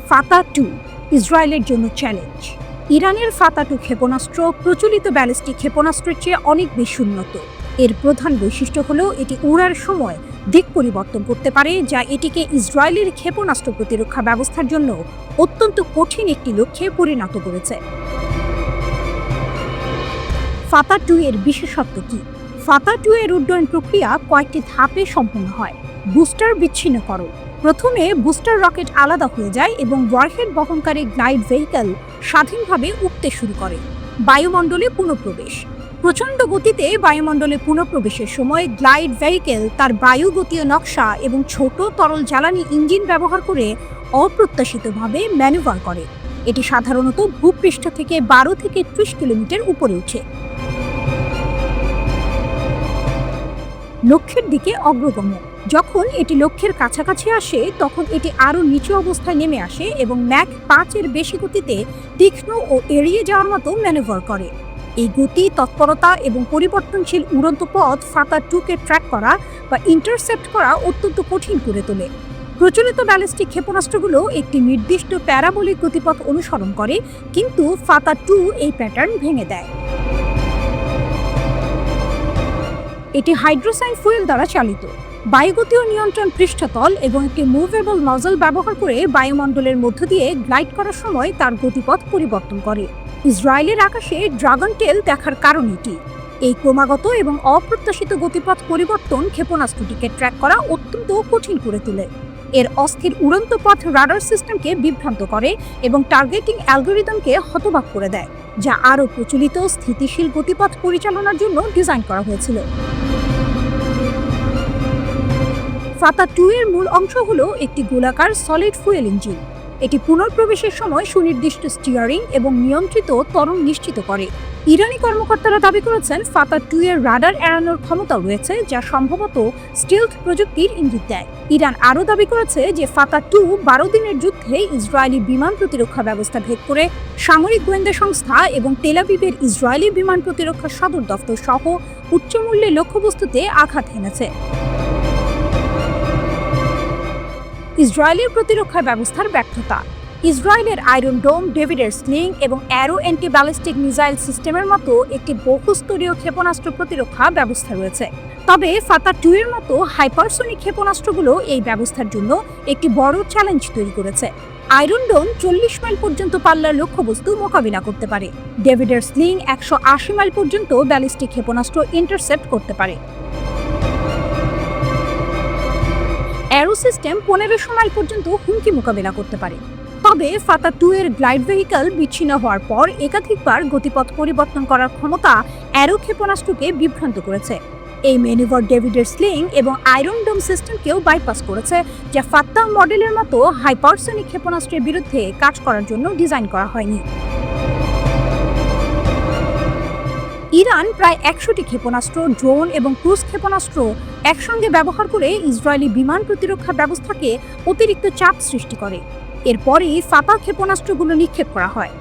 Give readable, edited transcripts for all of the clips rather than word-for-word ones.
ফাতা-2 ইসরায়েলের জন্য চ্যালেঞ্জ। ইরানের ফাতা-2 ক্ষেপণাস্ত্র প্রচলিত ব্যালিস্টিক ক্ষেপণাস্ত্রের চেয়ে অনেক বেশি উন্নত। এর প্রধান বৈশিষ্ট্য হলো এটি উড়ার সময় দিক পরিবর্তন করতে পারে, যা এটিকে ইসরায়েলের ক্ষেপণাস্ত্র প্রতিরক্ষা ব্যবস্থার জন্য অত্যন্ত কঠিন একটি লক্ষ্যে পরিণত করেছে। ফাতা-2 এর বিশেষত্ব কি? ফাতা-2 এর উড্ডয়ন প্রক্রিয়া কয়েকটি ধাপে সম্পন্ন হয়। বুস্টার বিচ্ছিন্নকরণ। প্রথমে বুস্টার রকেট আলাদা হয়ে যায় এবং ওয়ারহেড বহনকারী গ্লাইড ভেহিকল স্বাধীনভাবে উঠতে শুরু করে। বায়ুমণ্ডলে পুনঃপ্রবেশ। প্রচণ্ড গতিতে বায়ুমণ্ডলে পুনঃপ্রবেশের সময় গ্লাইড ভেহিকল তার বায়ুগতীয় নকশা এবং ছোট তরল জ্বালানি ইঞ্জিন ব্যবহার করে অপ্রত্যাশিতভাবে ম্যানুভার করে। এটি সাধারণত ভূপৃষ্ঠ থেকে 12 থেকে 30 কিলোমিটার উপরে ওঠে। লক্ষ্যের দিকে অগ্রগমন। যখন এটি লক্ষ্যের কাছাকাছি আসে তখন এটি আরও নিচু অবস্থায় নেমে আসে এবং ম্যাক 5 এর বেশি গতিতে তীক্ষ্ণ ও এড়িয়ে যাওয়ার মতো ম্যানুভার করে। এই গতি, তৎপরতা এবং পরিবর্তনশীল উড়ন্ত পথ ফাতা-2কে ট্র্যাক করা বা ইন্টারসেপ্ট করা অত্যন্ত কঠিন করে তোলে। প্রচলিত ব্যালিস্টিক ক্ষেপণাস্ত্রগুলো একটি নির্দিষ্ট প্যারাবোলিক গতিপথ অনুসরণ করে, কিন্তু ফাতা-2 এই প্যাটার্ন ভেঙে দেয়। এটি হাইড্রোসাইন ফুয়েল দ্বারা চালিত। বায়ুগতীয় নিয়ন্ত্রণ পৃষ্ঠতল এবং একটি মুভেবল নজল ব্যবহার করে বায়ুমণ্ডলের মধ্য দিয়ে গ্লাইড করার সময় তার গতিপথ পরিবর্তন করে। ইসরায়েলের আকাশে ড্রাগন টেল দেখার কারণ এটি। এই ক্রমাগত এবং অপ্রত্যাশিত গতিপথ পরিবর্তন ক্ষেপণাস্ত্রটিকে ট্র্যাক করা অত্যন্ত কঠিন করে তোলে। এর অস্থির উড়ন্ত পথ রাডার সিস্টেমকে বিভ্রান্ত করে এবং টার্গেটিং অ্যালগরিদমকে হতবাক করে দেয়, যা আরও প্রচলিত স্থিতিশীল গতিপথ পরিচালনার জন্য ডিজাইন করা হয়েছিল। ফাতা-2 এর মূল অংশ হলো একটি গোলাকার সলিড ফুয়েল ইঞ্জিন। এটি পুনঃপ্রবেশের সময় সুনির্দিষ্ট স্টিয়ারিং এবং নিয়ন্ত্রিত ত্বরণ নিশ্চিত করে। ইরানি কর্মকর্তারা দাবি করেছেন ফাতা-2 এর রাডার এড়ানোর ক্ষমতা রয়েছে, যা সম্ভবত স্টিলথ প্রযুক্তির ইঙ্গিত দেয়। ইরান আরও দাবি করেছে যে ফাতা-2 12 দিনের যুদ্ধে ইসরায়েলি বিমান প্রতিরক্ষা ব্যবস্থা ভেদ করে সামরিক গোয়েন্দা সংস্থা এবং তেল আবিবের ইসরায়েলি বিমান প্রতিরক্ষা সদর দফতর সহ উচ্চমূল্যের লক্ষ্যবস্তুতে আঘাত হেনেছে। ইসরায়েলের প্রতিরক্ষা ব্যবস্থার ব্যর্থতা। ইসরায়েলের আয়রন ডোম, ডেভিডের স্লিং এবং অ্যারো অ্যান্টি ব্যালিস্টিক মিসাইল সিস্টেমের মতো একটি বহুস্তরীয় ক্ষেপণাস্ত্র প্রতিরক্ষা ব্যবস্থা রয়েছে। তবে ফাতা-2 এর মতো হাইপারসোনিক ক্ষেপণাস্ত্রগুলো এই ব্যবস্থার জন্য একটি বড় চ্যালেঞ্জ তৈরি করেছে। আয়রন ডোম 40 মাইল পর্যন্ত পাল্লার লক্ষ্যবস্তু মোকাবিলা করতে পারে। ডেভিডের স্লিং 180 মাইল পর্যন্ত ব্যালিস্টিক ক্ষেপণাস্ত্র ইন্টারসেপ্ট করতে পারে। অ্যারো সিস্টেম 1500 মাইল পর্যন্ত হুমকি মোকাবিলা করতে পারে। তবে ফাতা-2 এর গ্লাইড ভেহিকল বিচ্ছিন্ন হওয়ার পর একাধিকবার গতিপথ পরিবর্তন করার ক্ষমতা অ্যারো ক্ষেপণাস্ত্রকে বিভ্রান্ত করেছে। এই ম্যানুভার ডেভিডের স্লিং এবং আয়রন ডোম সিস্টেমকেও বাইপাস করেছে, যা ফাতা মডেলের মতো হাইপারসোনিক ক্ষেপণাস্ত্রের বিরুদ্ধে কাজ করার জন্য ডিজাইন করা হয়নি। ইরান প্রায় 100টি ক্ষেপণাস্ত্র, ড্রোন এবং ক্রুজ ক্ষেপণাস্ত্র একসঙ্গে ব্যবহার করে ইসরায়েলি বিমান প্রতিরক্ষা ব্যবস্থাকে অতিরিক্ত চাপ সৃষ্টি করে। এরপরই ফাতা ক্ষেপণাস্ত্রগুলো নিক্ষেপ করা হয়।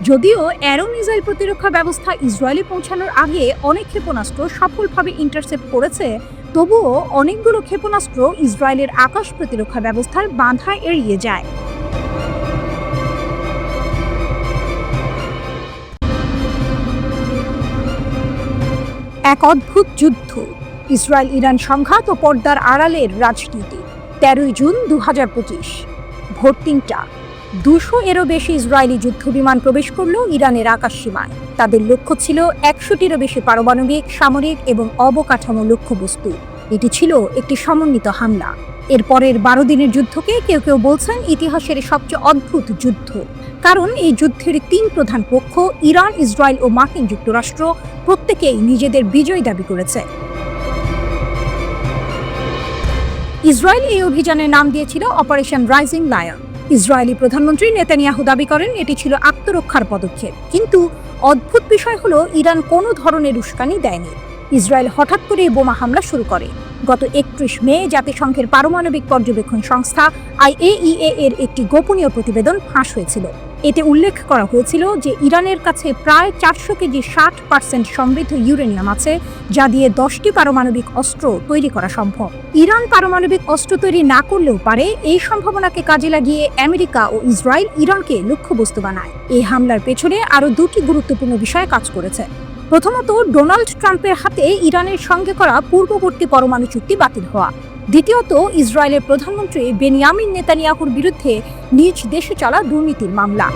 যদিও অ্যারো মিসাইল প্রতিরক্ষা ব্যবস্থা ইসরায়েলে পৌঁছানোর আগে অনেক ক্ষেপণাস্ত্র সফলভাবে ইন্টারসেপ্ট করেছে, তবুও অনেকগুলো ক্ষেপণাস্ত্র ইসরায়েলের আকাশ প্রতিরক্ষা ব্যবস্থার বাধা এড়িয়ে যায়। এক অদ্ভুত যুদ্ধ, ইসরায়েল ইরান সংঘাত ও পর্দার আড়ালের রাজনীতি। 13 জুন 2025 ভোর 3টা। 200 এরও বেশি ইসরায়েলি যুদ্ধবিমান প্রবেশ করল ইরানের আকাশ সীমায়। তাদের লক্ষ্য ছিল 100টিরও বেশি পারমাণবিক, সামরিক এবং অবকাঠামো লক্ষ্যবস্তু। এটি ছিল একটি সমন্বিত হামলা। এরপরের 12 দিনের যুদ্ধকে কেউ কেউ বলছেন ইতিহাসের সবচেয়ে অদ্ভুত যুদ্ধ, কারণ এই যুদ্ধের 3 প্রধান পক্ষ, ইরান, ইসরায়েল ও মার্কিন যুক্তরাষ্ট্র, প্রত্যেকেই নিজেদের বিজয় দাবি করেছে। ইসরায়েল এই অভিযানের নাম দিয়েছিল অপারেশন রাইজিং লায়ন। ইসরায়েলি প্রধানমন্ত্রী নেতানিয়াহু দাবি করেন এটি ছিল আত্মরক্ষার পদক্ষেপ, কিন্তু অদ্ভুত বিষয় হলো ইরান কোনো ধরনের উস্কানি দেয়নি। ইসরায়েল হঠাৎ করে বোমা হামলা শুরু করে। গত 31 মে জাতিসংঘের পারমাণবিক পর্যবেক্ষণ সংস্থা IAEA এর একটি গোপনীয় প্রতিবেদন ফাঁস হয়েছিল। এতে উল্লেখ করা হয়েছিল যে ইরানের কাছে প্রায় 400 কেজি 60% সমৃদ্ধ ইউরেনিয়াম আছে, যা দিয়ে 10টি পারমাণবিক অস্ত্র তৈরি করা সম্ভব। ইরান পারমাণবিক অস্ত্র তৈরি না করলেও পারে, এই সম্ভাবনাকে কাজে লাগিয়ে আমেরিকা ও ইসরায়েল ইরানকে লক্ষ্যবস্তু বানায়। এই হামলার পেছনে আরও দুটি গুরুত্বপূর্ণ বিষয় কাজ করেছে। প্রথমত, ডোনাল্ড ট্রাম্পের হাতে ইরানের সঙ্গে করা পূর্ববর্তী পরমাণু চুক্তি বাতিল হওয়া। দ্বিতীয়ত, ইসরায়েলের প্রধানমন্ত্রী বেনিয়ামিন নেতানিয়াহুর বিরুদ্ধে নিজ দেশে চলা দুর্নীতির মামলা।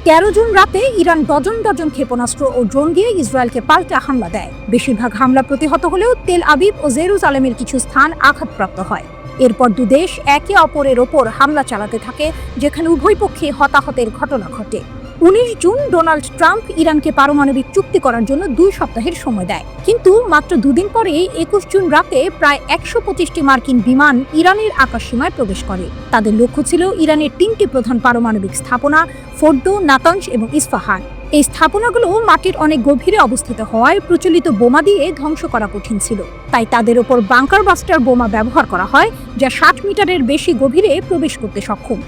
13 জুন রাতে ইরান ডজন ডজন ক্ষেপণাস্ত্র ও ড্রোন দিয়ে ইসরায়েলকে পাল্টা হামলা দেয়। বেশিরভাগ হামলা প্রতিহত হলেও তেল আবিব ও জেরুজালেমের কিছু স্থান আঘাতপ্রাপ্ত হয়। এরপর দুদেশ একে অপরের ওপর হামলা চালাতে থাকে, যেখানে উভয় পক্ষে হতাহতের ঘটনা ঘটে। 19 জুন ডোনাল্ড ট্রাম্প ইরানকে পারমাণবিক চুক্তি করার জন্য 2 সপ্তাহের সময় দেয়, কিন্তু মাত্র 2 দিন পরেই 21 জুন রাতে প্রায় 125টি মার্কিন বিমান ইরানের আকাশসীমায় প্রবেশ করে। তাদের লক্ষ্য ছিল ইরানের 3টি প্রধান পারমাণবিক স্থাপনা, ফোর্ডো, নাতানজ এবং ইস্পাহান। এই স্থাপনাগুলো মাটির অনেক গভীরে অবস্থিত হওয়ায় প্রচলিত বোমা দিয়ে ধ্বংস করা কঠিন ছিল। তাই তাদের ওপর বাংকার বাস্টার বোমা ব্যবহার করা হয়, যা 60 মিটারের বেশি গভীরে প্রবেশ করতে সক্ষম।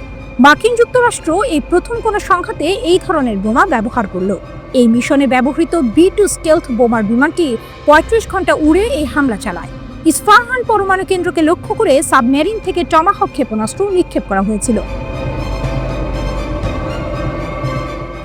মার্কিন যুক্তরাষ্ট্র এই প্রথম কোনো সংঘাতে এই ধরনের বোমা ব্যবহার করল। এই মিশনে ব্যবহৃত B-2 স্টেলথ বোমার বিমানটি 35 ঘন্টা উড়ে এই হামলা চালায়। ইস্পাহান পরমাণু কেন্দ্রকে লক্ষ্য করে সাবমেরিন থেকে টমাহক ক্ষেপণাস্ত্র নিক্ষেপ করা হয়েছিল।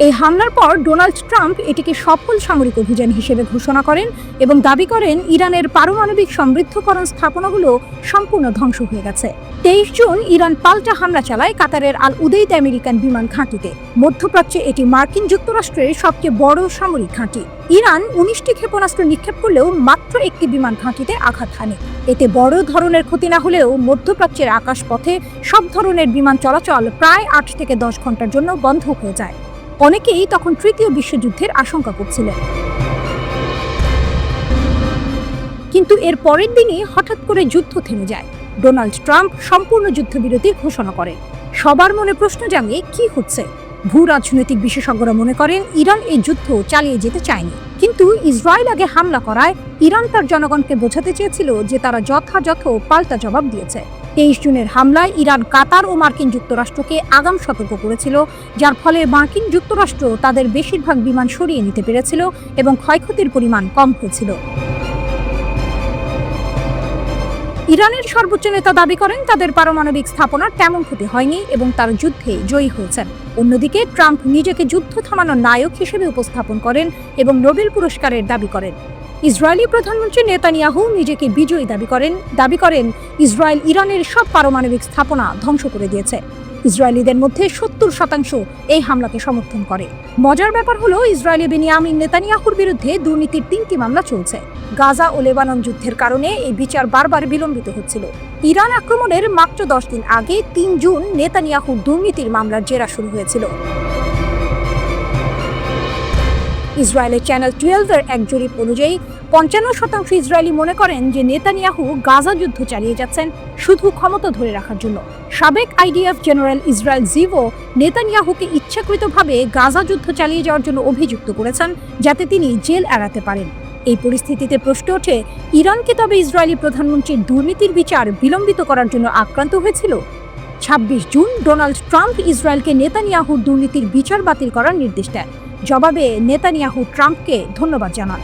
এই হামলার পর ডোনাল্ড ট্রাম্প এটিকে সফল সামরিক অভিযান হিসেবে ঘোষণা করেন এবং দাবি করেন ইরানের পারমাণবিক সমৃদ্ধকরণ স্থাপনাগুলো সম্পূর্ণ ধ্বংস হয়ে গেছে। 23 জুন ইরান পাল্টা হামলা চালায় কাতারের আল উদেইদ আমেরিকান বিমান ঘাঁটিতে। মধ্যপ্রাচ্যে এটি মার্কিন যুক্তরাষ্ট্রের সবচেয়ে বড় সামরিক ঘাঁটি। ইরান 19টি ক্ষেপণাস্ত্র নিক্ষেপ করলেও মাত্র একটি বিমান ঘাঁটিতে আঘাত হানে। এতে বড় ধরনের ক্ষতি না হলেও মধ্যপ্রাচ্যের আকাশপথে সব ধরনের বিমান চলাচল প্রায় 8 থেকে 10 ঘন্টার জন্য বন্ধ হয়ে যায়। অনেকেই তখন তৃতীয় বিশ্বযুদ্ধের আশঙ্কা করছিলেন। কিন্তু এর পরের দিনই হঠাৎ করে যুদ্ধ থেমে যায়। ডোনাল্ড ট্রাম্প সম্পূর্ণ যুদ্ধবিরতির ঘোষণা করেন। সবার মনে প্রশ্ন জাগে, কি হচ্ছে? ভূ রাজনৈতিক বিশেষজ্ঞরা মনে করেন ইরান এই যুদ্ধ চালিয়ে যেতে চায়নি, কিন্তু ইসরায়েল আগে হামলা করায় ইরান তার জনগণকে বোঝাতে চেয়েছিল যে তারা যথাযথ পাল্টা জবাব দিয়েছে। 23 জুনের হামলায় ইরান কাতার ও মার্কিন যুক্তরাষ্ট্রকে আগাম সতর্ক করেছিল, যার ফলে মার্কিন যুক্তরাষ্ট্র তাদের বেশিরভাগ বিমান সরিয়ে নিতে পেরেছিল এবং ক্ষয়ক্ষতির পরিমাণ কম হয়েছিল। ইরানের সর্বোচ্চ নেতা দাবি করেন তাদের পারমাণবিক স্থাপনার তেমন ক্ষতি হয়নি এবং তারা যুদ্ধে জয়ী হয়েছেন। অন্যদিকে ট্রাম্প নিজেকে যুদ্ধ থামানোর নায়ক হিসেবে উপস্থাপন করেন এবং নোবেল পুরস্কারের দাবি করেন। ইসরায়েলি প্রধানমন্ত্রী নেতানিয়াহু নিজেকে বিজয়ী দাবি করেন ইসরায়েল ইরানের সব পারমাণবিক স্থাপনা ধ্বংস করে দিয়েছে। ইসরায়েলিদের মধ্যে 70% এই হামলাকে সমর্থন করে। মজার ব্যাপার হলো, ইসরায়েলি বেনিয়ামিন নেতানিয়াহুর বিরুদ্ধে দুর্নীতির 3টি মামলা চলছে। গাজা ও লেবানন যুদ্ধের কারণে এই বিচার বারবার বিলম্বিত হচ্ছিল। ইরান আক্রমণের মাত্র 10 দিন আগে 3 জুন নেতানিয়াহুর দুর্নীতির মামলার জেরা শুরু হয়েছিল। ইসরায়েলের চ্যানেল 12-এর এক জরিপ অনুযায়ী 55% ইসরায়েলি মনে করেন যে নেতানিয়াহু গাজা যুদ্ধ চালিয়ে যাচ্ছেন শুধু ক্ষমতা ধরে রাখার জন্য। সাবেক IDF জেনারেল ইসরায়েল জিভো নেতানিয়াহুকে ইচ্ছাকৃতভাবে গাজা যুদ্ধ চালিয়ে যাওয়ার জন্য অভিযুক্ত করেছেন, যাতে তিনি জেল এড়াতে পারেন। এই পরিস্থিতিতে প্রশ্ন ওঠে, ইরানকে তবে ইসরায়েলি প্রধানমন্ত্রীর দুর্নীতির বিচার বিলম্বিত করার জন্য আক্রান্ত হয়েছিল? 26 জুন ডোনাল্ড ট্রাম্প ইসরায়েলকে নেতানিয়াহুর দুর্নীতির বিচার বাতিল করার নির্দেশ দেন। জবাবে নেতানিয়াহু ট্রাম্পকে ধন্যবাদ জানান।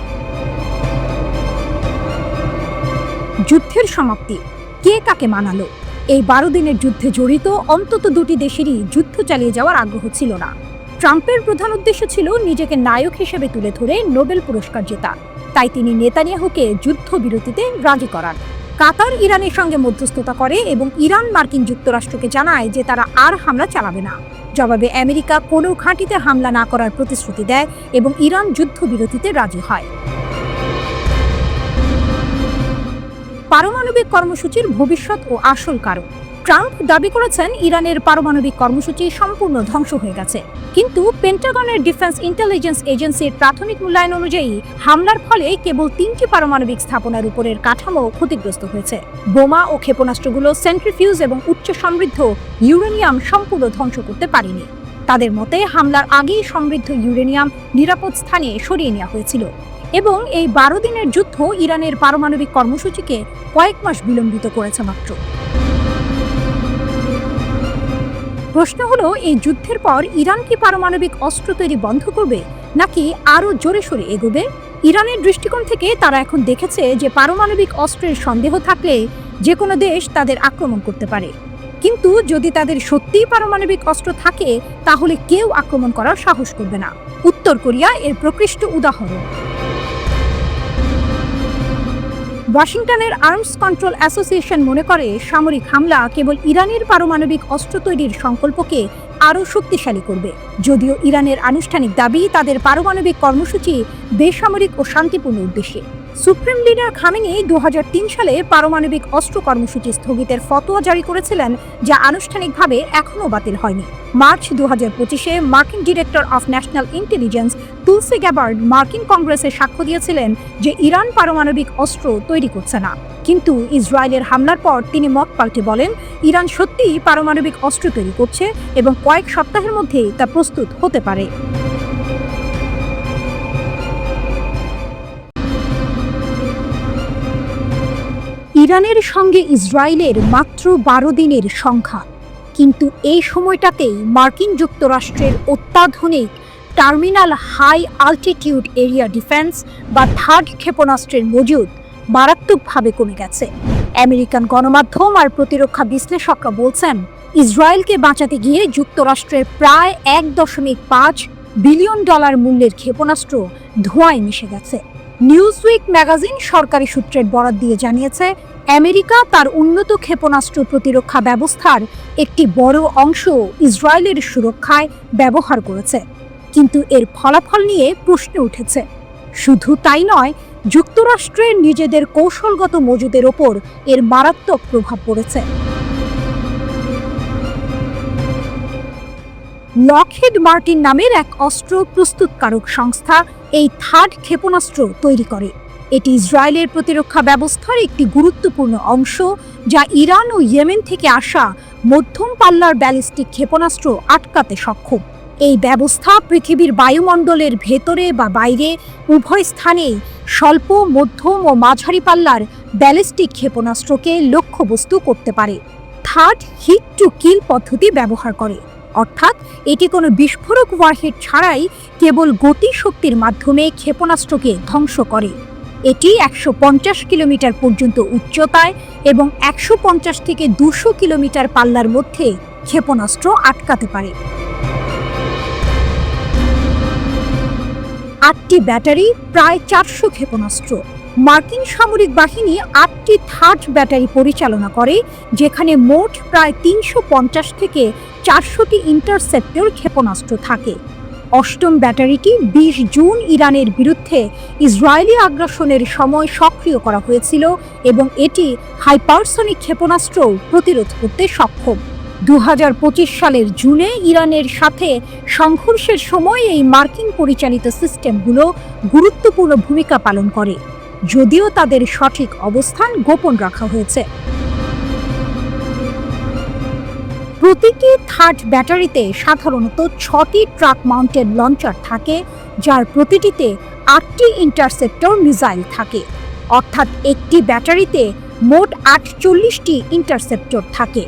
যুদ্ধের সমাপ্তি কে কাকে মানালো? এই 12 দিনের যুদ্ধে জড়িত অন্তত 2টি দেশেরই যুদ্ধ চালিয়ে যাওয়ার আগ্রহ ছিল না। ট্রাম্পের প্রধান উদ্দেশ্য ছিল নিজেকে নায়ক হিসেবে তুলে ধরে নোবেল পুরস্কার জেতা। তাই তিনি নেতানিয়াহুকে যুদ্ধবিরতিতে রাজি করান। কাতার ইরানের সঙ্গে মধ্যস্থতা করে এবং ইরান মার্কিন যুক্তরাষ্ট্রকে জানায় যে তারা আর হামলা চালাবে না। জবাবে আমেরিকা কোনো ঘাঁটিতে হামলা না করার প্রতিশ্রুতি দেয় এবং ইরান যুদ্ধবিরতিতে রাজি হয়। পারমাণবিক কর্মসূচির ভবিষ্যৎ ও আসল কারণ। ট্রাম্প দাবি করেছেন ইরানের পারমাণবিক কর্মসূচি সম্পূর্ণ ধ্বংস হয়ে গেছে, কিন্তু পেন্টাগনের ডিফেন্স ইন্টেলিজেন্স এজেন্সির প্রাথমিক মূল্যায়ন অনুযায়ী হামলার ফলে কেবল 3টি পারমাণবিক স্থাপনার উপরের কাঠামো ক্ষতিগ্রস্ত হয়েছে। বোমা ও ক্ষেপণাস্ত্রগুলো সেন্ট্রিফিউজ এবং উচ্চ সমৃদ্ধ ইউরেনিয়াম সম্পূর্ণ ধ্বংস করতে পারেনি। তাদের মতে হামলার আগেই সমৃদ্ধ ইউরেনিয়াম নিরাপদ স্থানে সরিয়ে নেওয়া হয়েছিল এবং এই 12 দিনের যুদ্ধ ইরানের পারমাণবিক কর্মসূচিকে কয়েক মাস বিলম্বিত করেছে মাত্র। প্রশ্ন হলো, এই যুদ্ধের পর ইরান কি পারমাণবিক অস্ত্র তৈরি বন্ধ করবে, নাকি আরও জোরে সোরে এগোবে? ইরানের দৃষ্টিকোণ থেকে তারা এখন দেখেছে যে পারমাণবিক অস্ত্রের সন্দেহ থাকলে যে কোনো দেশ তাদের আক্রমণ করতে পারে, কিন্তু যদি তাদের সত্যিই পারমাণবিক অস্ত্র থাকে তাহলে কেউ আক্রমণ করার সাহস করবে না। উত্তর কোরিয়া এর প্রকৃষ্ট উদাহরণ। ওয়াশিংটনের আর্মস কন্ট্রোল অ্যাসোসিয়েশন মনে করে সামরিক হামলা কেবল ইরানের পারমাণবিক অস্ত্র তৈরির সংকল্পকে আরও শক্তিশালী করবে। যদিও ইরানের আনুষ্ঠানিক দাবি তাদের পারমাণবিক কর্মসূচি বেসামরিক ও শান্তিপূর্ণ উদ্দেশ্যে। সুপ্রিম লিডার খামেনি 2003 সালে পারমাণবিক অস্ত্র কর্মসূচি স্থগিতের ফতোয়া জারি করেছিলেন, যা আনুষ্ঠানিকভাবে এখনও বাতিল হয়নি। মার্চ 2025-এ মার্কিন director of national intelligence Tulsi Gabbard মার্কিন কংগ্রেসে সাক্ষ্য দিয়েছিলেন যে ইরান পারমাণবিক অস্ত্র তৈরি করছে না, কিন্তু ইসরায়েলের হামলার পর তিনি মত পাল্টে বলেন ইরান সত্যিই পারমাণবিক অস্ত্র তৈরি করছে এবং কয়েক সপ্তাহের মধ্যেই তা প্রস্তুত হতে পারে। ইরানের সঙ্গে ইসরায়েলের মাত্র 12 দিনের সংখ্যা, কিন্তু এই সময়টাতেই মার্কিন যুক্তরাষ্ট্রের অত্যাধুনিক terminal high altitude area defense বা থার্ড ক্ষেপণাস্ত্রের মজুদ মারাত্মকভাবে কমে গেছে। আমেরিকান গণমাধ্যম আর প্রতিরক্ষা বিশ্লেষকরা বলছেন ইসরায়েলকে বাঁচাতে গিয়ে যুক্তরাষ্ট্রের প্রায় $1.5 বিলিয়ন মূল্যের ক্ষেপণাস্ত্র ধোঁয়ায় মিশে গেছে। নিউজউইক ম্যাগাজিন সরকারি সূত্রের বরাত দিয়ে জানিয়েছে আমেরিকা তার উন্নত ক্ষেপণাস্ত্র প্রতিরক্ষা ব্যবস্থার একটি বড় অংশ ইসরায়েলের সুরক্ষায় ব্যবহার করেছে, কিন্তু এর ফলাফল নিয়ে প্রশ্ন উঠেছে। শুধু তাই নয়, যুক্তরাষ্ট্রের নিজেদের কৌশলগত মজুদের ওপর এর মারাত্মক প্রভাব পড়েছে। লকহিড মার্টিন নামের এক অস্ত্র প্রস্তুতকারক সংস্থা এই থার্ড ক্ষেপণাস্ত্র তৈরি করে। এটি ইসরায়েলের প্রতিরক্ষা ব্যবস্থার একটি গুরুত্বপূর্ণ অংশ, যা ইরান ও ইয়েমেন থেকে আসা মধ্যম পাল্লার ব্যালিস্টিক ক্ষেপণাস্ত্র আটকাতে সক্ষম। এই ব্যবস্থা পৃথিবীর বায়ুমণ্ডলের ভেতরে বা বাইরে উভয় স্থানেই স্বল্প, মধ্যম ও মাঝারি পাল্লার ব্যালিস্টিক ক্ষেপণাস্ত্রকে লক্ষ্যবস্তু করতে পারে। থার্ড হিট টু কিল পদ্ধতি ব্যবহার করে, অর্থাৎ এটি কোনো বিস্ফোরক ওয়ারহেড ছাড়াই কেবল গতিশক্তির মাধ্যমে ক্ষেপণাস্ত্রকে ধ্বংস করে। এটি 150 কিলোমিটার পর্যন্ত উচ্চতায় এবং 150 থেকে 200 কিলোমিটার পাল্লার মধ্যে ক্ষেপণাস্ত্র আটকাতে পারে। 8টি ব্যাটারি, প্রায় 400 ক্ষেপণাস্ত্র। মার্কিন সামরিক বাহিনী 8টি থার্ড ব্যাটারি পরিচালনা করে, যেখানে মোট প্রায় 350 থেকে 400টি ইন্টারসেপ্টর ক্ষেপণাস্ত্র থাকে। 8ম ব্যাটারিটি 20 জুন ইরানের বিরুদ্ধে ইসরায়েলি আগ্রাসনের সময় সক্রিয় করা হয়েছিল এবং এটি হাইপারসনিক ক্ষেপণাস্ত্র প্রতিরোধ করতে সক্ষম। 2025 সালের জুনে ইরানের সাথে সংঘর্ষের সময় এই মার্কিন পরিচালিত সিস্টেমগুলো গুরুত্বপূর্ণ ভূমিকা পালন করে, যদিও তাদের সঠিক অবস্থান গোপন রাখা হয়েছে। প্রতিটি থার্ড ব্যাটারিতে সাধারণত 6টি ট্রাক মাউন্টেড লঞ্চার থাকে, যার প্রতিটিতে 8টি ইন্টারসেপ্টর মিসাইল থাকে, অর্থাৎ একটি ব্যাটারিতে মোট 48টি ইন্টারসেপ্টর থাকে।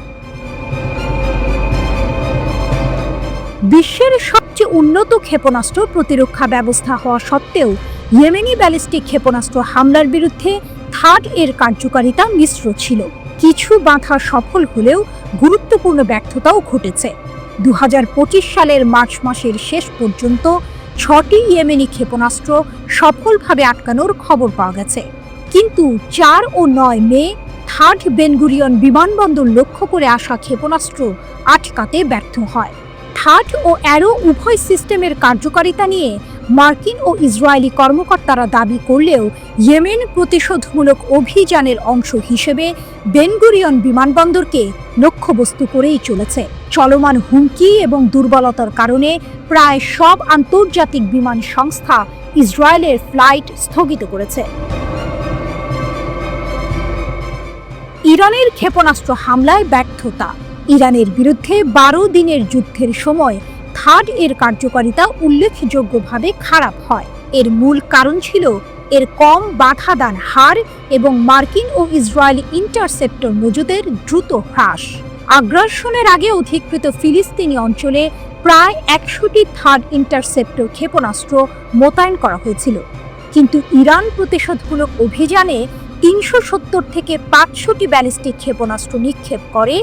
বিশ্বের সবচেয়ে উন্নত ক্ষেপণাস্ত্র প্রতিরক্ষা ব্যবস্থা হওয়া সত্ত্বেও ইয়েমেনি ব্যালিস্টিক ক্ষেপণাস্ত্র হামলার বিরুদ্ধে থার্ড এর কার্যকারিতা মিশ্র ছিল। কিছু বাধা সফল হলেও গুরুত্বপূর্ণ ব্যর্থতাও ঘটেছে। 2025 সালের মার্চ মাসের শেষ পর্যন্ত 6টি ইয়েমেনি ক্ষেপণাস্ত্র সফলভাবে আটকানোর খবর পাওয়া গেছে, কিন্তু 4 ও 9 মে থার্ড বেনগুরিয়ন বিমানবন্দর লক্ষ্য করে আসা ক্ষেপণাস্ত্র আটকাতে ব্যর্থ হয়। থার্ড ও অ্যারো উভয় সিস্টেমের কার্যকারিতা নিয়ে মার্কিন ও ইসরায়েলি কর্মকর্তারা দাবি করলেও ইয়েমেন প্রতিশোধমূলক অভিযানের অংশ হিসেবে বেনগুরিয়ন বিমানবন্দরকে লক্ষ্যবস্তু করেই চলেছে। চলমান হুমকি এবং দুর্বলতার কারণে প্রায় সব আন্তর্জাতিক বিমান সংস্থা ইসরায়েলের ফ্লাইট স্থগিত করেছে। ইরানের ক্ষেপণাস্ত্র হামলায় ব্যর্থতা। ইরানের বিরুদ্ধে 12 দিনের যুদ্ধের সময় থার্ড এর কার্যকারিতা উল্লেখযোগ্যভাবে খারাপ হয়। এর মূল কারণ ছিল এর কম বাধাদান হার এবং মার্কিন ও ইসরায়েলি ইন্টারসেপ্টর মজুদের দ্রুত হ্রাস। আগ্রাসনের আগে অধিকৃত ফিলিস্তিনি অঞ্চলে প্রায় 100টি থার্ড ইন্টারসেপ্টর ক্ষেপণাস্ত্র মোতায়েন করা হয়েছিল, কিন্তু ইরান প্রতিশোধমূলক অভিযানে 370 থেকে 500টি ব্যালিস্টিক ক্ষেপণাস্ত্র নিক্ষেপ করে,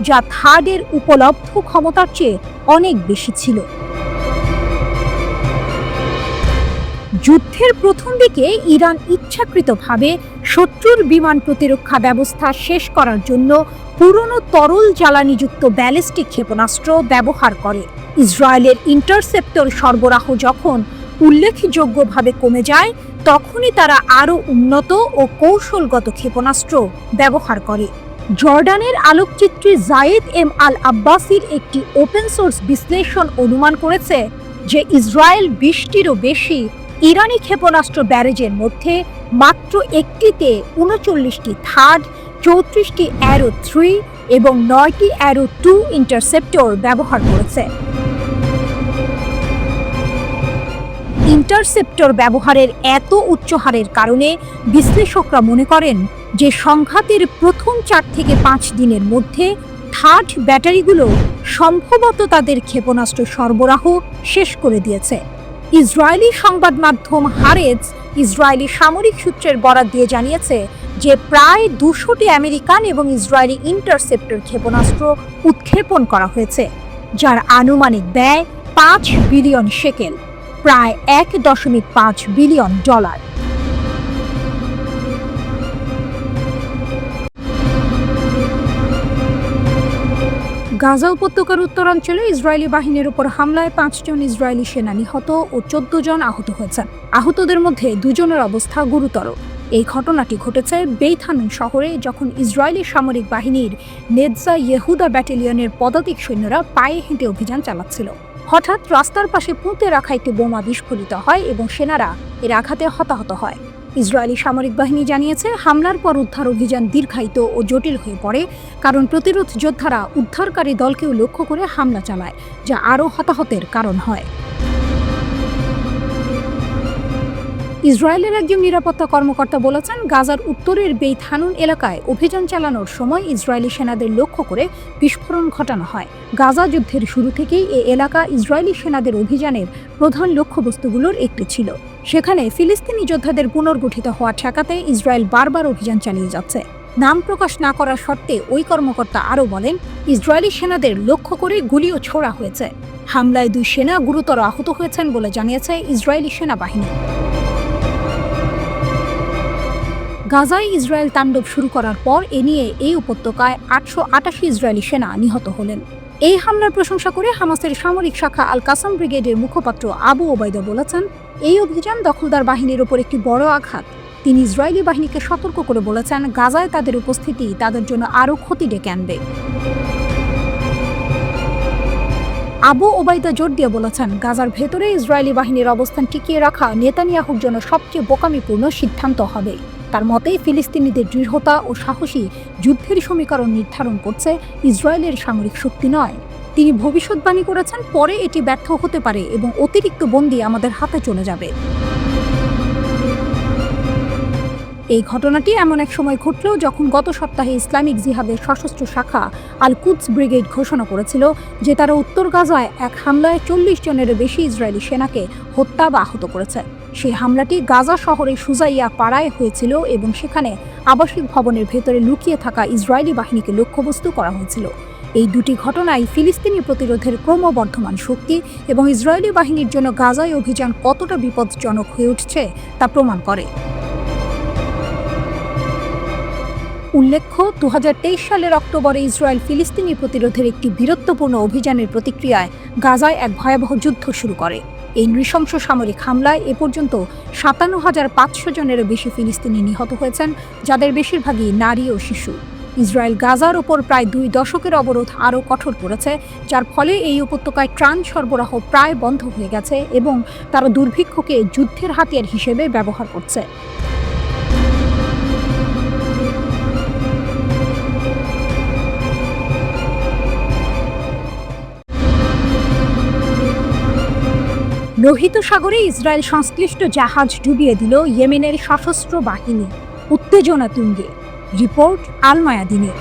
যা থার্ডের উপলব্ধ ক্ষমতার চেয়ে অনেক বেশি ছিল। যুদ্ধের প্রথম দিকে ইরান ইচ্ছাকৃতভাবে শত্রুর বিমান প্রতিরক্ষা ব্যবস্থা শেষ করার জন্য পুরনো তরল জ্বালানিযুক্ত ব্যালিস্টিক ক্ষেপণাস্ত্র ব্যবহার করে। ইসরায়েলের ইন্টারসেপ্টর সরবরাহ যখন উল্লেখযোগ্যভাবে কমে যায়, তখনই তারা আরও উন্নত ও কৌশলগত ক্ষেপণাস্ত্র ব্যবহার করে। জর্ডানের আলোকচিত্রী জায়েদ এম আল আব্বাসির একটি ওপেন সোর্স বিশ্লেষণ অনুমান করেছে যে ইসরায়েল 20টিরও বেশি ইরানি ক্ষেপণাস্ত্র ব্যারেজের মধ্যে মাত্র একটিতে 39টি থার্ড, 34টি অ্যারো 3 এবং 9টি অ্যারো 2 ইন্টারসেপ্টর ব্যবহার করেছে। ইন্টারসেপ্টর ব্যবহারের এত উচ্চ হারের কারণে বিশ্লেষকরা মনে করেন যে সংঘাতের প্রথম 4 থেকে 5 দিনের মধ্যে থার্ড ব্যাটারিগুলো সম্ভবত তাদের ক্ষেপণাস্ত্র সরবরাহ শেষ করে দিয়েছে। ইসরায়েলি সংবাদ মাধ্যম হারেজ ইসরায়েলি সামরিক সূত্রের বরাত দিয়ে জানিয়েছে যে প্রায় 200টি আমেরিকান এবং ইসরায়েলি ইন্টারসেপ্টর ক্ষেপণাস্ত্র উৎক্ষেপণ করা হয়েছে, যার আনুমানিক ব্যয় 5 বিলিয়ন শেকেল, প্রায় $1.5 বিলিয়ন। গাজা উপত্যকার উত্তরাঞ্চলে ইসরায়েলি বাহিনীর উপর হামলায় 5 জন ইসরায়েলি সেনা নিহত ও 14 জন আহত হয়েছেন। আহতদের মধ্যে 2 জনের অবস্থা গুরুতর। এই ঘটনাটি ঘটেছে বেইত হানুন শহরে, যখন ইসরায়েলি সামরিক বাহিনীর নেৎজা ইহুদা ব্যাটালিয়নের পদাতিক সৈন্যরা পায়ে হেঁটে অভিযান চালাচ্ছিল। হঠাৎ রাস্তার পাশে পুঁতে রাখা একটি বোমা বিস্ফোরিত হয় এবং সেনারা এর আঘাতে হতাহত হয়। ইসরায়েলি সামরিক বাহিনী জানিয়েছে, হামলার পর উদ্ধার অভিযান দীর্ঘায়িত ও জটিল হয়ে পড়ে, কারণ প্রতিরোধ যোদ্ধারা উদ্ধারকারী দলকেও লক্ষ্য করে হামলা চালায়, যা আরও হতাহতের কারণ হয়। ইসরায়েলের একজন নিরাপত্তা কর্মকর্তা বলেছেন, গাজার উত্তরের বেইত হানুন এলাকায় অভিযান চালানোর সময় ইসরায়েলি সেনাদের লক্ষ্য করে বিস্ফোরণ ঘটানো হয়। গাজা যুদ্ধের শুরু থেকেই এই এলাকা ইসরায়েলি সেনাদের অভিযানের প্রধান লক্ষ্যবস্তুগুলোর একটি ছিল। সেখানে ফিলিস্তিনি যোদ্ধাদের পুনর্গঠিত হওয়া ঠেকাতে ইসরায়েল বারবার অভিযান চালিয়ে যাচ্ছে। নাম প্রকাশ না করার শর্তে ওই কর্মকর্তা আরও বলেন, ইসরায়েলি সেনাদের লক্ষ্য করে গুলিও ছোড়া হয়েছে। হামলায় 2 সেনা গুরুতর আহত হয়েছেন বলে জানিয়েছে ইসরায়েলি সেনাবাহিনী। গাজায় ইসরায়েল তাণ্ডব শুরু করার পর এ নিয়ে এই উপত্যকায় 888 ইসরায়েলি সেনা নিহত হলেন। এই হামলার প্রশংসা করে হামাসের সামরিক শাখা আল কাসাম ব্রিগেডের মুখপাত্র আবু ওবায়দা বলেছেন, এই অভিযান দখলদার বাহিনীর উপর একটি বড় আঘাত। তিনি ইসরায়েলি বাহিনীকে সতর্ক করে বলেছেন, গাজায় তাদের উপস্থিতি তাদের জন্য আরও ক্ষতি ডেকে আনবে। আবু ওবায়দা জোর দিয়ে বলেছেন, গাজার ভেতরে ইসরায়েলি বাহিনীর অবস্থান টিকিয়ে রাখা নেতানিয়াহুর জন্য সবচেয়ে বোকামিপূর্ণ সিদ্ধান্ত হবে। তার মতে, ফিলিস্তিনিদের দৃঢ়তা ও সাহসী যুদ্ধের সমীকরণ নির্ধারণ করছে ইসরায়েলের সামরিক শক্তি নয়। তিনি ভবিষ্যৎবাণী করেছেন, পরে এটি ব্যর্থ হতে পারে এবং অতিরিক্ত বন্দী আমাদের হাতে চলে যাবে। এই ঘটনাটি এমন এক সময় ঘটল যখন গত সপ্তাহে ইসলামিক জিহাদের সশস্ত্র শাখা আল কুদস ব্রিগেড ঘোষণা করেছিল যে তারা উত্তর গাজায় এক হামলায় 40 জনেরও বেশি ইসরায়েলি সেনাকে হত্যা বা আহত করেছে। সেই হামলাটি গাজা শহরের সুজাইয়া পাড়ায় হয়েছিল এবং সেখানে আবাসিক ভবনের ভেতরে লুকিয়ে থাকা ইসরায়েলি বাহিনীকে লক্ষ্যবস্তু করা হয়েছিল। এই দুটি ঘটনায় ফিলিস্তিনি প্রতিরোধের ক্রমবর্ধমান শক্তি এবং ইসরায়েলি বাহিনীর জন্য গাজায় অভিযান কতটা বিপজ্জনক হয়ে উঠছে তা প্রমাণ করে। উল্লেখ্য, 2023 সালের অক্টোবরে ইসরায়েল ফিলিস্তিনি প্রতিরোধের একটি বীরত্বপূর্ণ অভিযানের প্রতিক্রিয়ায় গাজায় এক ভয়াবহ যুদ্ধ শুরু করে। এই নৃশংস সামরিক হামলায় এ পর্যন্ত 57,500 জনেরও বেশি ফিলিস্তিনি নিহত হয়েছেন, যাদের বেশিরভাগই নারী ও শিশু। ইসরায়েল গাজার ওপর প্রায় 2 দশকের অবরোধ আরও কঠোর করেছে, যার ফলে এই উপত্যকায় ত্রাণ সরবরাহ প্রায় বন্ধ হয়ে গেছে এবং তারা দুর্ভিক্ষকে যুদ্ধের হাতিয়ার হিসেবে ব্যবহার করছে। লোহিত সাগরে ইসরায়েল সংশ্লিষ্ট জাহাজ ডুবিয়ে দিল ইয়েমেনের সশস্ত্র বাহিনী, উত্তেজনা তুঙ্গে। রিপোর্ট আল মায়াদিনের।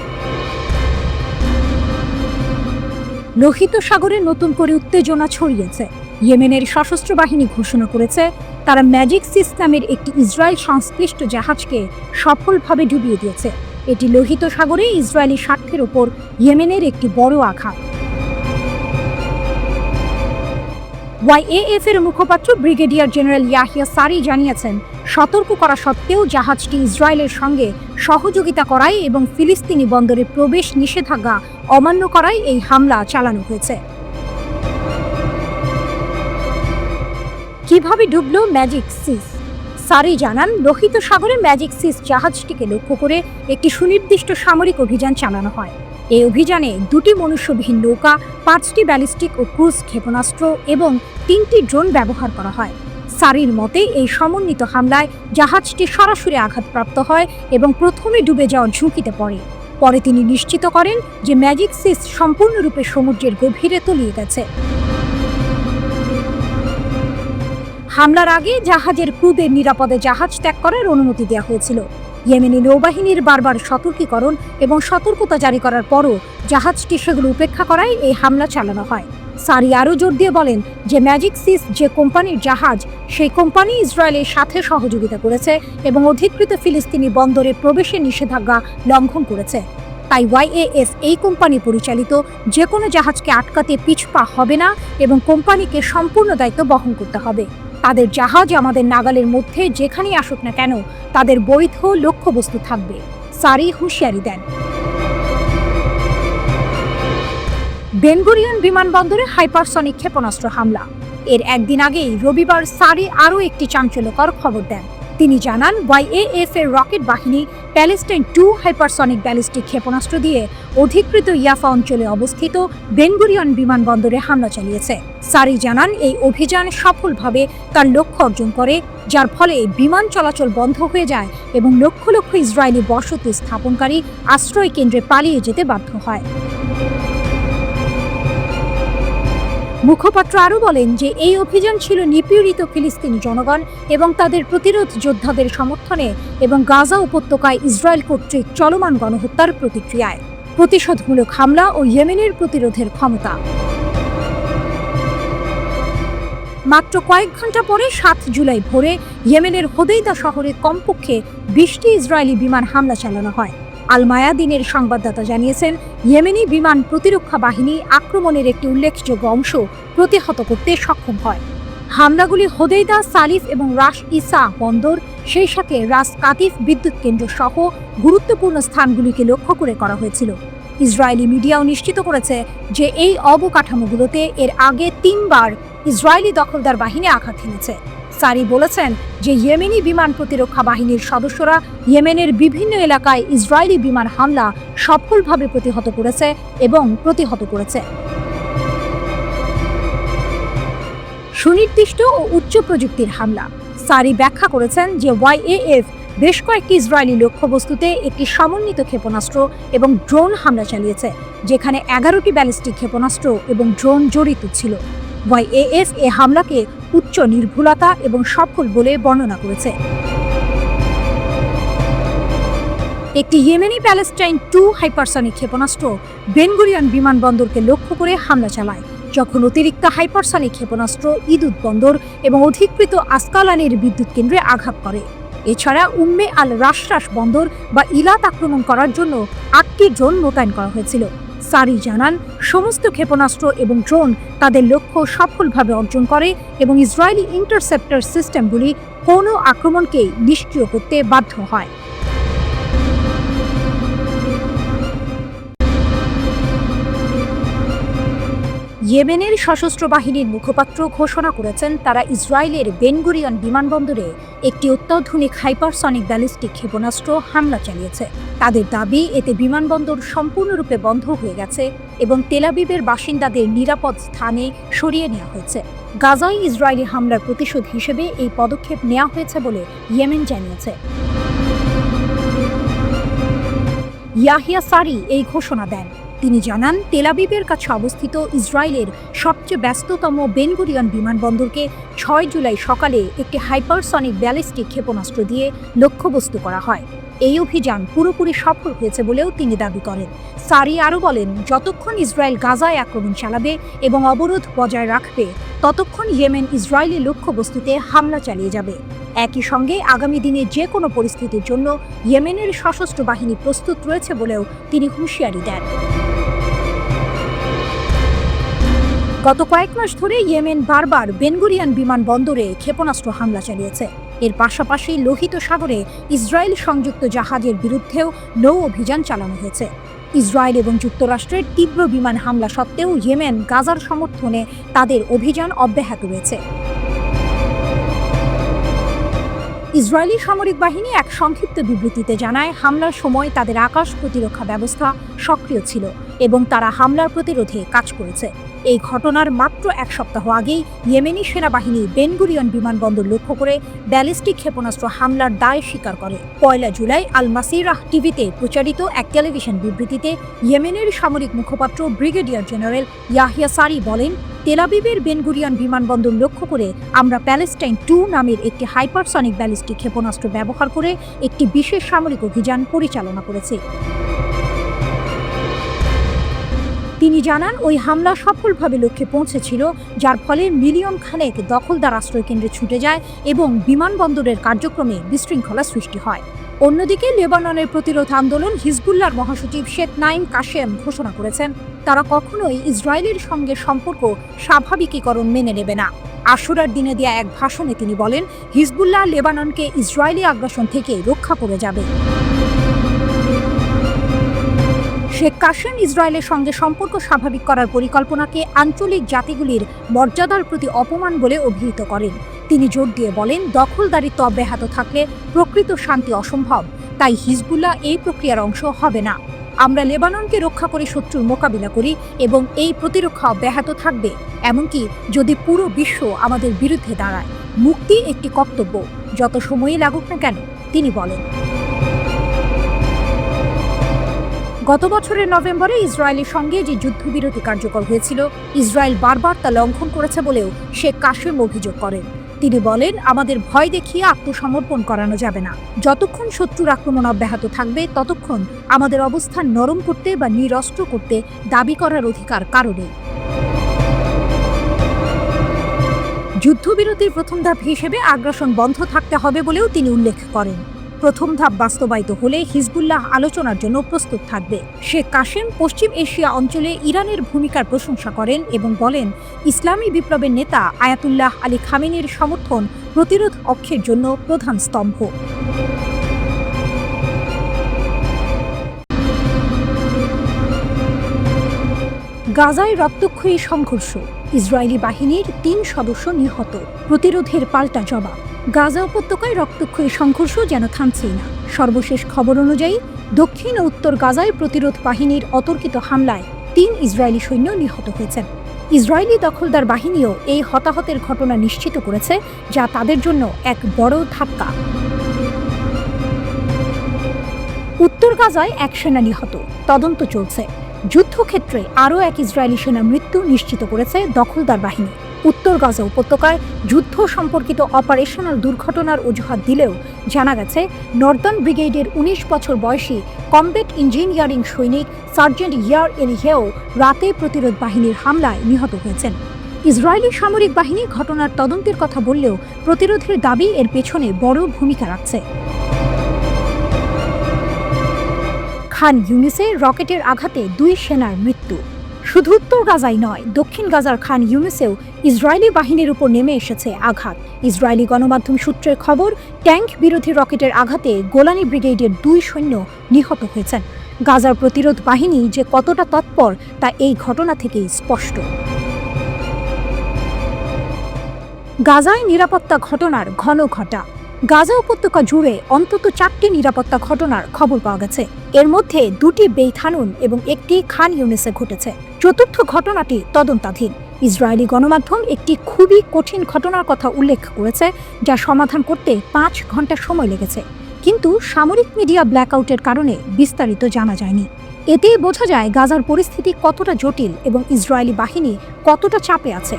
লোহিত সাগরে নতুন করে উত্তেজনা ছড়িয়েছে। ইয়েমেনের সশস্ত্র বাহিনী ঘোষণা করেছে তারা ম্যাজিক সিস্টেমের একটি ইসরায়েল সংশ্লিষ্ট জাহাজকে সফলভাবে ডুবিয়ে দিয়েছে। এটি লোহিত সাগরে ইসরায়েলি স্বার্থের ওপর ইয়েমেনের একটি বড় আঘাত। ওয়াইএএফ এর মুখপাত্র ব্রিগেডিয়ার জেনারেল ইয়াহিয়া সারি জানিয়েছেন, সতর্ক করা সত্ত্বেও জাহাজটি ইসরায়েলের সঙ্গে সহযোগিতা করায় এবং ফিলিস্তিনি বন্দরে প্রবেশ নিষেধাজ্ঞা অমান্য করায় এই হামলা চালানো হয়েছে। কিভাবে ডুবল ম্যাজিক সিস? সারি জানান, লোহিত সাগরে ম্যাজিক সিস জাহাজটিকে লক্ষ্য করে একটি সুনির্দিষ্ট সামরিক অভিযান চালানো হয়। এই অভিযানে 2টি মনুষ্যবিহীন নৌকা, 5টি ব্যালিস্টিক ও ক্রুজ ক্ষেপণাস্ত্র এবং 3টি ড্রোন ব্যবহার করা হয়। সারির মতে এই সমন্বিত হামলায় জাহাজটি সরাসরি আঘাতপ্রাপ্ত হয় এবং প্রথমে ডুবে যাওয়ার ঝুঁকিতে পড়ে। পরে তিনি নিশ্চিত করেন যে ম্যাজিক সিস সম্পূর্ণরূপে সমুদ্রের গভীরে তলিয়ে গেছে। হামলার আগে জাহাজের ক্রুদের নিরাপদে জাহাজ ত্যাগ করার অনুমতি দেওয়া হয়েছিল। ইয়েমেনি নৌবাহিনীর বারবার সতর্কীকরণ এবং সতর্কতা জারি করার পরও জাহাজটি সেগুলো উপেক্ষা করায় এই হামলা চালানো হয়। সারি আরও জোর দিয়ে বলেন যে ম্যাজিক সিস যে কোম্পানির জাহাজ, সেই কোম্পানি ইসরায়েলের সাথে সহযোগিতা করেছে এবং অধিকৃত ফিলিস্তিনি বন্দরে প্রবেশের নিষেধাজ্ঞা লঙ্ঘন করেছে। তাই ওয়াইএএফ এই কোম্পানি পরিচালিত যে কোনো জাহাজকে আটকাতে পিছপা হবে না এবং কোম্পানিকে সম্পূর্ণ দায়িত্ব বহন করতে হবে। তাদের জাহাজ আমাদের নাগালের মধ্যে যেখানেই আসুক না কেন তাদের বৈধ লক্ষ্যবস্তু থাকবে, সারি হুঁশিয়ারি দেন। বেন গুরিয়ন বিমানবন্দরে হাইপারসনিক ক্ষেপণাস্ত্র হামলা। এর একদিন আগেই রবিবার সারি আরও একটি চাঞ্চল্যকর খবর দেন। তিনি জানান, ওয়াইএএফ এর রকেট বাহিনী প্যালেস্টাইন 2 হাইপারসনিক ব্যালিস্টিক ক্ষেপণাস্ত্র দিয়ে অধিকৃত ইয়াফা অঞ্চলে অবস্থিত বেন গুরিয়ন বিমানবন্দরে হামলা চালিয়েছে। সারি জানান, এই অভিযান সফলভাবে তার লক্ষ্য অর্জন করে, যার ফলে বিমান চলাচল বন্ধ হয়ে যায় এবং লক্ষ লক্ষ ইসরায়েলি বসতি স্থাপনকারী আশ্রয় কেন্দ্রে পালিয়ে যেতে বাধ্য হয়। মুখপাত্র আরও বলেন যে এই অভিযান ছিল নিপীড়িত ফিলিস্তিনি জনগণ এবং তাদের প্রতিরোধ যোদ্ধাদের সমর্থনে এবং গাজা উপত্যকায় ইসরায়েল কর্তৃক চলমান গণহত্যার প্রতিক্রিয়ায় প্রতিশোধমূলক হামলা ও ইয়েমেনের প্রতিরোধের ক্ষমতা। মাত্র কয়েক ঘন্টা পরে 7 জুলাই ভোরে ইয়েমেনের হোদেইদা শহরে কমপক্ষে 20টি ইসরায়েলি বিমান হামলা চালানো হয়। আল মায়াদিনের সংবাদদাতা জানিয়েছেন, ইয়েমেনি বিমান প্রতিরক্ষা বাহিনী আক্রমণের একটি উল্লেখযোগ্য অংশ প্রতিহত করতে সক্ষম হয়। হামলাগুলি হোদেইদা, সালিফ এবং রাস ইসা বন্দর, সেই সাথে রাস কাতিফ বিদ্যুৎ কেন্দ্র সহ গুরুত্বপূর্ণ স্থানগুলিকে লক্ষ্য করে করা হয়েছিল। ইসরায়েলি মিডিয়াও নিশ্চিত করেছে যে এই অবকাঠামোগুলোতে এর আগে 3 বার ইসরায়েলি দখলদার বাহিনী আঘাত হেনেছে। সারি বলেছেন যে ইয়েমেনি বিমান প্রতিরক্ষা বাহিনীর সদস্যরা ইয়েমেনের বিভিন্ন এলাকায় ইসরায়েলি বিমান হামলা সফলভাবে প্রতিহত করেছে এবং প্রতিহত করেছে। সুনির্দিষ্ট ও উচ্চ প্রযুক্তির হামলা। সারি ব্যাখ্যা করেছেন যে ওয়াইএএফ বেশ কয়েকটি ইসরায়েলি লক্ষ্যবস্তুতে একটি সমন্বিত ক্ষেপণাস্ত্র এবং ড্রোন হামলা চালিয়েছে, যেখানে 11টি ব্যালিস্টিক ক্ষেপণাস্ত্র এবং ড্রোন জড়িত ছিল। ওয়াইএএফ এ হামলাকে উচ্চ নির্ভুলতা এবং সফল বলে বর্ণনা করেছে। একটি ইয়েমেনি প্যালেস্টাইন 2 হাইপারসনিক ক্ষেপণাস্ত্র বেন গুরিয়ন বিমানবন্দরকে লক্ষ্য করে হামলা চালায়, যখন অতিরিক্ত হাইপারসনিক ক্ষেপণাস্ত্র ইদুত বন্দর এবং অধিকৃত আসকালানের বিদ্যুৎ কেন্দ্রে আঘাত করে। এছাড়া উম্মে আল রাশরাস বন্দর বা ইলাত আক্রমণ করার জন্য 8টি ড্রোন মোতায়েন করা হয়েছিল। সারি জানান, সমস্ত ক্ষেপণাস্ত্র এবং ড্রোন তাদের লক্ষ্য সফলভাবে অর্জন করে এবং ইসরায়েলি ইন্টারসেপ্টর সিস্টেমগুলি কোনো আক্রমণকেই নিষ্ক্রিয় করতে বাধ্য হয়। ইয়েমেনের সশস্ত্র বাহিনীর মুখপাত্র ঘোষণা করেছেন তারা ইসরায়েলের বেন গুরিয়ন বিমানবন্দরে একটি অত্যাধুনিক হাইপারসনিক ব্যালিস্টিক ক্ষেপণাস্ত্র হামলা চালিয়েছে। তাদের দাবি, এতে বিমানবন্দর সম্পূর্ণরূপে বন্ধ হয়ে গেছে এবং তেল আবিবের বাসিন্দাদের নিরাপদ স্থানে সরিয়ে নেওয়া হয়েছে। গাজায় ইসরায়েলি হামলার প্রতিশোধ হিসেবে এই পদক্ষেপ নেওয়া হয়েছে বলে ইয়েমেন জানিয়েছে। ইয়াহিয়া সারি এই ঘোষণা দেন। তিনি জানান, তেল আবিবের কাছে অবস্থিত ইসরায়েলের সবচেয়ে ব্যস্ততম বেন গুরিয়ন বিমানবন্দরকে 6 জুলাই সকালে একটি হাইপারসনিক ব্যালিস্টিক ক্ষেপণাস্ত্র দিয়ে লক্ষ্যবস্তু করা হয়। এই অভিযান পুরোপুরি সফল হয়েছে বলেও তিনি দাবি করেন। সারি আরও বলেন, যতক্ষণ ইসরায়েল গাজায় আক্রমণ চালাবে এবং অবরোধ বজায় রাখবে, ততক্ষণ ইয়েমেন ইসরায়েলি লক্ষ্যবস্তুতে হামলা চালিয়ে যাবে। একই সঙ্গে আগামী দিনে যে কোনো পরিস্থিতির জন্য ইয়েমেনের সশস্ত্র বাহিনী প্রস্তুত রয়েছে বলেও তিনি হুঁশিয়ারি দেন। গত কয়েক মাস ধরে ইয়েমেন বারবার বেনগুরিয়ান বিমানবন্দরে ক্ষেপণাস্ত্র হামলা চালিয়েছে। এর পাশাপাশি লোহিত সাগরে ইসরায়েল সংযুক্ত জাহাজের বিরুদ্ধেও নৌ অভিযান চালানো হয়েছে। ইসরায়েল এবং যুক্তরাষ্ট্রের তীব্র বিমান হামলা সত্ত্বেও ইয়েমেন গাজার সমর্থনে তাদের অভিযান অব্যাহত রয়েছে। ইসরায়েলি সামরিক বাহিনী এক সংক্ষিপ্ত বিবৃতিতে জানায়, হামলার সময় তাদের আকাশ প্রতিরক্ষা ব্যবস্থা সক্রিয় ছিল এবং তারা হামলার প্রতিরোধে কাজ করেছে। এই ঘটনার মাত্র এক সপ্তাহ আগেই ইয়েমেনি সেনাবাহিনী বেনগুরিয়ন বিমানবন্দর লক্ষ্য করে ব্যালিস্টিক ক্ষেপণাস্ত্র হামলার দায় স্বীকার করে। ১ জুলাই আল মাসিরাহ টিভিতে প্রচারিত এক টেলিভিশন বিবৃতিতে ইয়েমেনের সামরিক মুখপাত্র ব্রিগেডিয়ার জেনারেল ইয়াহিয়া সারি বলেন, তেল আবিবের বেনগুরিয়ন বিমানবন্দর লক্ষ্য করে আমরা প্যালেস্টাইন 2 নামের একটি হাইপারসনিক ব্যালিস্টিক ক্ষেপণাস্ত্র ব্যবহার করে একটি বিশেষ সামরিক অভিযান পরিচালনা করেছি। তিনি জানান, ওই হামলা সফলভাবে লক্ষ্যে পৌঁছেছিল, যার ফলে মিলিয়ন খানেক দখলদার আশ্রয়কেন্দ্রে ছুটে যায় এবং বিমানবন্দরের কার্যক্রমে বিশৃঙ্খলা সৃষ্টি হয়। অন্যদিকে লেবাননের প্রতিরোধ আন্দোলন হিজবুল্লাহর মহাসচিব শেখ নাইম কাশেম ঘোষণা করেছেন, তারা কখনোই ইসরায়েলের সঙ্গে সম্পর্ক স্বাভাবিকীকরণ মেনে নেবে না। আশুরার দিনে দেয়া এক ভাষণে তিনি বলেন, হিজবুল্লাহ লেবাননকে ইসরায়েলি আগ্রাসন থেকে রক্ষা করে যাবে। শেখ কাশেম ইসরায়েলের সঙ্গে সম্পর্ক স্বাভাবিক করার পরিকল্পনাকে আঞ্চলিক জাতিগুলির মর্যাদার প্রতি অপমান বলে অভিহিত করেন। তিনি জোর দিয়ে বলেন, দখলদারিত্ব অব্যাহত থাকলে প্রকৃত শান্তি অসম্ভব, তাই হিজবুল্লাহ এই প্রক্রিয়ার অংশ হবে না। আমরা লেবাননকে রক্ষা করে শত্রুর মোকাবিলা করি এবং এই প্রতিরক্ষা অব্যাহত থাকবে, এমনকি যদি পুরো বিশ্ব আমাদের বিরুদ্ধে দাঁড়ায়। মুক্তি একটি কর্তব্য, যত সময়ই লাগুক না কেন, তিনি বলেন। গত বছরের নভেম্বরে ইসরায়েলের সঙ্গে যে যুদ্ধবিরতি কার্যকর হয়েছিল, ইসরায়েল বারবার তা লঙ্ঘন করেছে বলেও শেখ কাশেম অভিযোগ করেন। তিনি বলেন, আমাদের ভয় দেখিয়ে আত্মসমর্পণ করানো যাবে না। যতক্ষণ শত্রুর আক্রমণ অব্যাহত থাকবে, ততক্ষণ আমাদের অবস্থান নরম করতে বা নিরস্ত্র করতে দাবি করার অধিকার কারো নেই। যুদ্ধবিরতির প্রথম ধাপ হিসেবে আগ্রাসন বন্ধ থাকতে হবে বলেও তিনি উল্লেখ করেন। প্রথম ধাপ বাস্তবায়িত হলে হিজবুল্লাহ আলোচনার জন্য প্রস্তুত থাকবে। শেখ কাশেম পশ্চিম এশিয়া অঞ্চলে ইরানের ভূমিকার প্রশংসা করেন এবং বলেন, ইসলামী বিপ্লবের নেতা আয়াতুল্লাহ আলী খামেনির সমর্থন প্রতিরোধ অক্ষের জন্য প্রধান স্তম্ভ। গাজায় রক্তক্ষয়ী সংঘর্ষ, ইসরায়েলি বাহিনীর 3 সদস্য নিহত, প্রতিরোধের পাল্টা জবাব। গাজা উপত্যকায় রক্তক্ষয়ী সংঘর্ষ যেন থামছেই না। সর্বশেষ খবর অনুযায়ী দক্ষিণ ও উত্তর গাজায় প্রতিরোধ বাহিনীর অতর্কিত হামলায় 3 ইসরায়েলি সৈন্য নিহত হয়েছেন। ইসরায়েলি দখলদার বাহিনীও এই হতাহতের ঘটনা নিশ্চিত করেছে, যা তাদের জন্য এক বড় ধাক্কা। উত্তর গাজায় 1 সেনা নিহত, তদন্ত চলছে। যুদ্ধক্ষেত্রে আরও 1 ইসরায়েলি সেনা মৃত্যু নিশ্চিত করেছে দখলদার বাহিনী। উত্তর গাজা উপত্যকায় যুদ্ধ সম্পর্কিত অপারেশনাল দুর্ঘটনার অজুহাত দিলেও জানা গেছে, নর্দার্ন ব্রিগেডের 19 বছর বয়সী কমব্যাট ইঞ্জিনিয়ারিং সৈনিক সার্জেন্ট ইয়ার এলিহেও রাতে প্রতিরোধ বাহিনীর হামলায় নিহত হয়েছেন। ইসরায়েলি সামরিক বাহিনী ঘটনার তদন্তের কথা বললেও প্রতিরোধের দাবি এর পেছনে বড় ভূমিকা রাখছে। খান ইউনিসে রকেটের আঘাতে 2 সেনার মৃত্যু। শুধু উত্তর গাজাই নয়, দক্ষিণ গাজার খান ইউনিসেও ইসরায়েলি বাহিনীর উপর নেমে এসেছে আঘাত। ইসরায়েলি গণমাধ্যম সূত্রের খবর, ট্যাঙ্ক বিরোধী রকেটের আঘাতে গোলানি ব্রিগেডের 2 সৈন্য নিহত হয়েছেন। গাজার প্রতিরোধ বাহিনী যে কতটা তৎপর তা এই ঘটনা থেকেই স্পষ্ট। গাজায় নিরাপত্তা ঘটনার ঘন ঘটা। গাজা উপত্যকা জুড়ে অন্তত 4টি নিরাপত্তা ঘটনার খবর পাওয়া গেছে। এর মধ্যে 2টি বেইত হানুন এবং 1টি খান ইউনিসে ঘটেছে। চতুর্থ ঘটনাটি তদন্তাধীন। ইসরায়েলি গণমাধ্যম একটি খুবই কঠিন ঘটনার কথা উল্লেখ করেছে, যা সমাধান করতে 5 ঘন্টা সময় লেগেছে। কিন্তু সামরিক মিডিয়া ব্ল্যাকআউটের কারণে বিস্তারিত জানা যায়নি। এতে বোঝা যায় গাজার পরিস্থিতি কতটা জটিল এবং ইসরায়েলি বাহিনী কতটা চাপে আছে।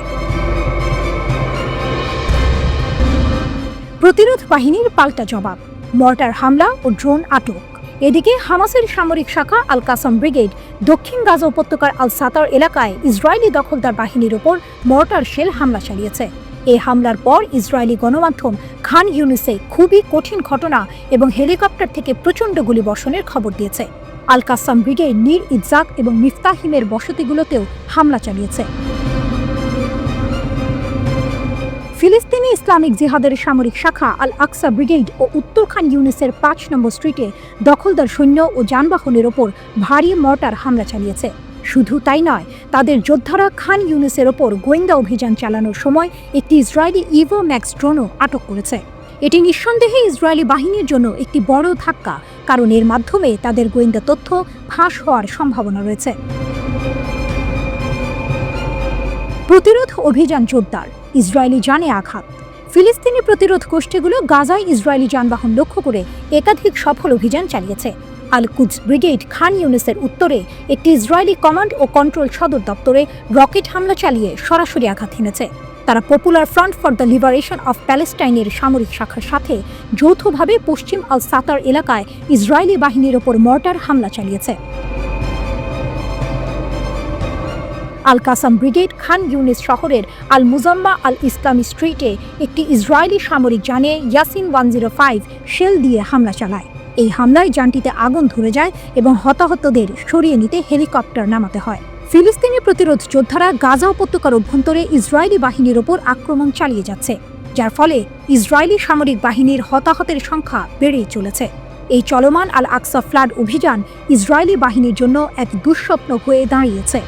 প্রতিরোধ বাহিনীর পাল্টা জবাব। মর্টার হামলা ও ড্রোন আটক। এদিকে হামাসের সামরিক শাখা আল কাসাম ব্রিগেড দক্ষিণ গাজা উপত্যকার আল সাতার এলাকায় ইসরায়েলি দখলদার বাহিনীর ওপর মর্টার শেল হামলা চালিয়েছে। এই হামলার পর ইসরায়েলি গণমাধ্যম খান ইউনিসে খুবই কঠিন ঘটনা এবং হেলিকপ্টার থেকে প্রচণ্ড গুলিবর্ষণের খবর দিয়েছে। আল কাসাম ব্রিগেড নীর ইজাক এবং মিফতাহিমের বসতিগুলোতেও হামলা চালিয়েছে। ফিলিস্তিনি ইসলামিক জিহাদের সামরিক শাখা আল আকসা ব্রিগেড ও উত্তর খান ইউনিসের ৫ নম্বর স্ট্রিটে দখলদার সৈন্য ও যানবাহনের ওপর ভারী মর্টার হামলা চালিয়েছে। শুধু তাই নয়, তাদের যোদ্ধারা খান ইউনিসের ওপর গোয়েন্দা অভিযান চালানোর সময় একটি ইসরায়েলি ইভো ম্যাক্স ড্রোনও আটক করেছে। এটি নিঃসন্দেহে ইসরায়েলি বাহিনীর জন্য একটি বড় ধাক্কা, কারণ এর মাধ্যমে তাদের গোয়েন্দা তথ্য ফাঁস হওয়ার সম্ভাবনা রয়েছে। প্রতিরোধ অভিযান জোরদার, ইসরায়েলি জানে আঘাত। ফিলিস্তিনি প্রতিরোধ গোষ্ঠীগুলো গাজায় ইসরায়েলি যানবাহন লক্ষ্য করে একাধিক সফল অভিযান চালিয়েছে। আল কুদস ব্রিগেড খান ইউনিসের উত্তরে একটি ইসরায়েলি কমান্ড ও কন্ট্রোল সদর দপ্তরে রকেট হামলা চালিয়ে সরাসরি আঘাত হেনেছে। তারা popular front for the liberation of প্যালেস্টাইনের সামরিক শাখার সাথে যৌথভাবে পশ্চিম আল সাতার এলাকায় ইসরায়েলি বাহিনীর ওপর মর্টার হামলা চালিয়েছে। আল কাসাম ব্রিগেড খান ইউনিস শহরের আল মুজাম্মা আল ইসলামী স্ট্রিটে একটি ইসরায়েলি সামরিক যানে ইয়াসিন 105 শেল দিয়ে হামলা চালায়। এই হামলায় যানটিতে আগুন ধরে যায় এবং হতাহতদের সরিয়ে নিতে হেলিকপ্টার নামাতে হয়। ফিলিস্তিনি প্রতিরোধ যোদ্ধারা গাজা উপত্যকার অভ্যন্তরে ইসরায়েলি বাহিনীর ওপর আক্রমণ চালিয়ে যাচ্ছে, যার ফলে ইসরায়েলি সামরিক বাহিনীর হতাহতের সংখ্যা বেড়েই চলেছে। এই চলমান আল আকসা ফ্লাড অভিযান ইসরায়েলি বাহিনীর জন্য এক দুঃস্বপ্ন হয়ে দাঁড়িয়েছে।